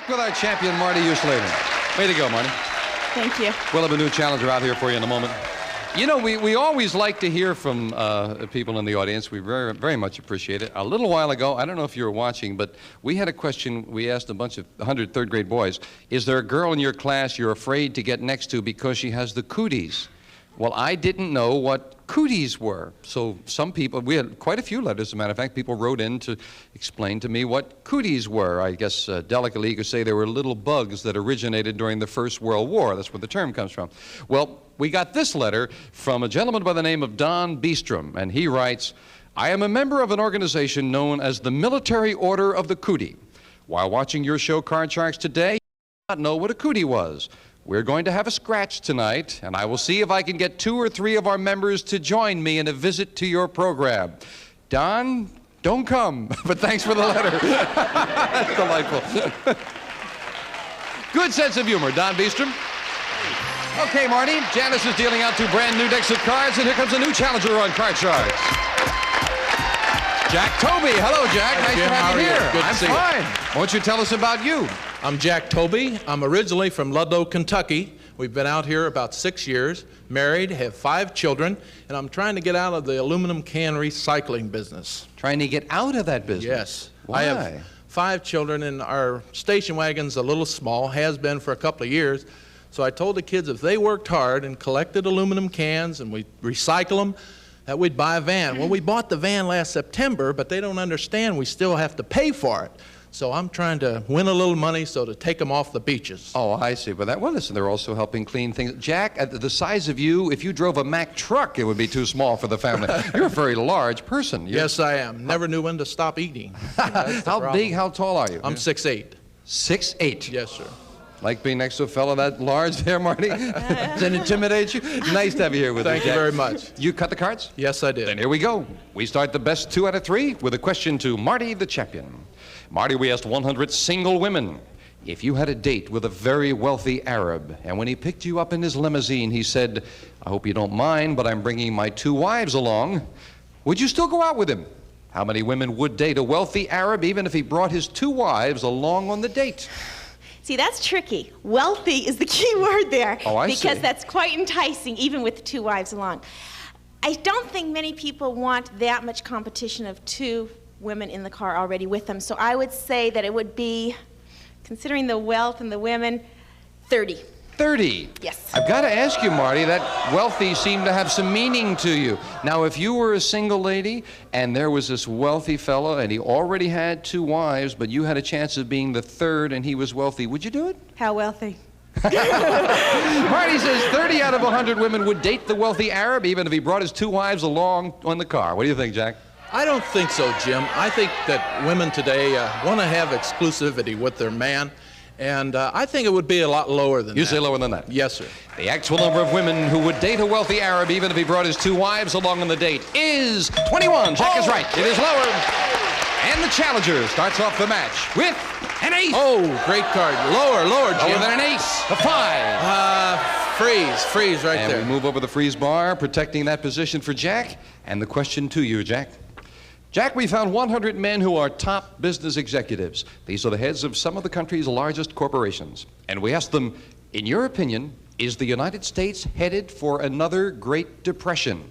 back with our champion, Marty Slater. Way to go, Marty. Thank you. We'll have a new challenger out here for you in a moment. You know, we always like to hear from people in the audience. We very, very much appreciate it. A little while ago, I don't know if you were watching, but we had a question. We asked a bunch of 100 third grade boys, is there a girl in your class you're afraid to get next to because she has the cooties? Well, I didn't know what cooties were. So some people, we had quite a few letters, as a matter of fact, people wrote in to explain to me what cooties were. I guess delicately you could say they were little bugs that originated during the First World War. That's where the term comes from. Well, we got this letter from a gentleman by the name of Don Beestrom, and he writes, I am a member of an organization known as the Military Order of the Cootie. While watching your show, Card Sharks, today, I did not know what a cootie was. We're going to have a scratch tonight, and I will see if I can get 2 or 3 of our members to join me in a visit to your program. Don, don't come, but thanks for the letter. That's delightful. Good sense of humor, Don Beestrom. Okay, Marty, Janice is dealing out 2 brand new decks of cards, and here comes a new challenger on Card Sharks. Jack Toby. Hello, Jack. Nice to have you here. Good to see you. I'm fine. Won't you tell us about you? I'm Jack Toby. I'm originally from Ludlow, Kentucky. We've been out here about 6 years, married, have 5 children, and I'm trying to get out of the aluminum can recycling business. Trying to get out of that business? Yes. Why? I have 5 children, and our station wagon's a little small, has been for a couple of years. So I told the kids if they worked hard and collected aluminum cans and we recycle them, that we'd buy a van. Well, we bought the van last September, but they don't understand we still have to pay for it. So I'm trying to win a little money so to take them off the beaches. Oh, I see. But well, listen, they're also helping clean things. Jack, at the size of you, if you drove a Mack truck, it would be too small for the family. You're a very large person. Yes, I am. Never knew when to stop eating. How big, how tall are you? I'm 6'8". 6'8"? Yes, sir. Like being next to a fellow that large there, Marty? Does that intimidate you? Nice to have you here with us, Thank you very much. You cut the cards? Yes, I did. Then here we go. We start the best 2 out of 3 with a question to Marty, the champion. Marty, we asked 100 single women, if you had a date with a very wealthy Arab, and when he picked you up in his limousine, he said, I hope you don't mind, but I'm bringing my 2 wives along, would you still go out with him? How many women would date a wealthy Arab even if he brought his 2 wives along on the date? See, that's tricky. Wealthy is the key word there. Oh, I see. Because that's quite enticing, even with 2 wives along. I don't think many people want that much competition of 2 women in the car already with them. So I would say that it would be, considering the wealth and the women, 30. 30? Yes. I've got to ask you, Marty, that wealthy seemed to have some meaning to you. Now, if you were a single lady and there was this wealthy fellow and he already had 2 wives, but you had a chance of being the 3rd and he was wealthy, would you do it? How wealthy? Marty says 30 out of 100 women would date the wealthy Arab even if he brought his 2 wives along on the car. What do you think, Jack? I don't think so, Jim. I think that women today want to have exclusivity with their man, and I think it would be a lot lower than that. You say lower than that? Yes, sir. The actual number of women who would date a wealthy Arab even if he brought his 2 wives along on the date is 21. Jack is right. It is lower. And the challenger starts off the match with an ace. Oh, great card. Lower, Jim. Lower than an ace. A 5. Freeze right and there. We move over the freeze bar, protecting that position for Jack. And the question to you, Jack. Jack, we found 100 men who are top business executives. These are the heads of some of the country's largest corporations. And we asked them, in your opinion, is the United States headed for another Great Depression?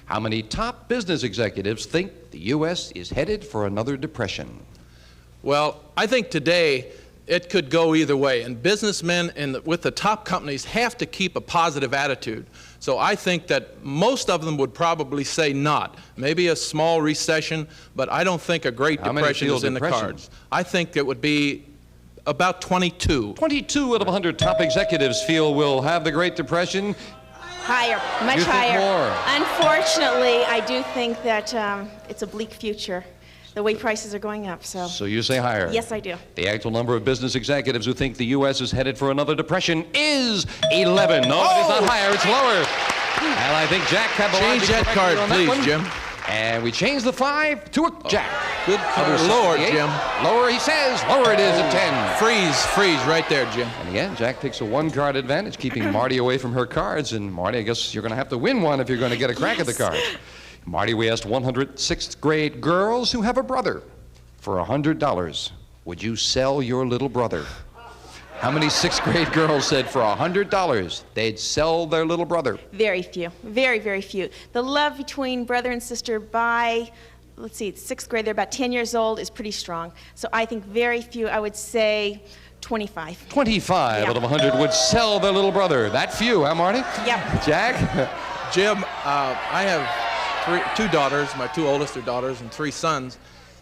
How many top business executives think the U.S. is headed for another depression? Well, I think today it could go either way, and businessmen with the top companies have to keep a positive attitude. So I think that most of them would probably say not. Maybe a small recession, but I don't think a Great Depression is in the cards. I think it would be about 22. 22 out of 100 top executives feel we'll have the Great Depression. Higher, much You think higher. more? Unfortunately, I do think that it's a bleak future, the way prices are going up. So you say higher? Yes, I do. The actual number of business executives who think the U.S. is headed for another depression is 11. No, it is not higher, it's lower. And I think Jack had the Change that card, please, Jim. And we change the 5 to a Jack. Good card. Lower, Jim. Lower, he says. Lower it is at 10. Freeze right there, Jim. And again, Jack takes a 1-card advantage, keeping Marty away from her cards. And Marty, I guess you're going to have to win one if you're going to get a crack at the cards. Marty, we asked 100 6th grade girls who have a brother. For $100, would you sell your little brother? How many sixth grade girls said for $100 they'd sell their little brother? Very few. Very, very few. The love between brother and sister by, let's see, sixth grade, they're about 10 years old, is pretty strong. So I think very few, I would say 25. 25 Yeah. out of 100 would sell their little brother. That few, huh, Marty? Yep. Jack? Jim, I have two daughters. My two oldest are daughters and three sons.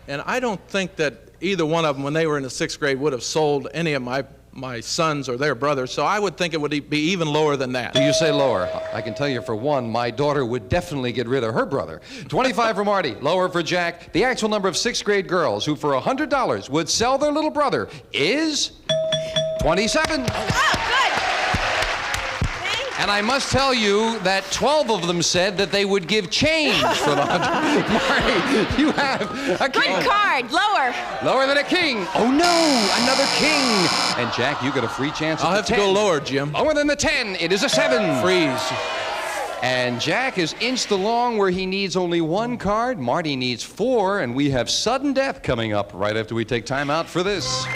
And I don't think that either one of them, when they were in the sixth grade, would have sold any of my sons or their brothers. So I would think it would be even lower than that. Do you say lower? I can tell you for one, my daughter would definitely get rid of her brother. 25 for Marty, lower for Jack. The actual number of sixth grade girls who for $100 would sell their little brother is 27. Oh, good. Thank And I must tell you that 12 of them said that they would give change for the 100. Marty, you have a king. Good card. Lower. Lower than a king. Oh no, another king. And Jack, you get a free chance at I'll the have to 10. go lower, Jim. Lower than the 10. It is a 7. Freeze. And Jack has inched along where he needs only 1 card. Marty needs 4, and we have sudden death coming up right after we take time out for this.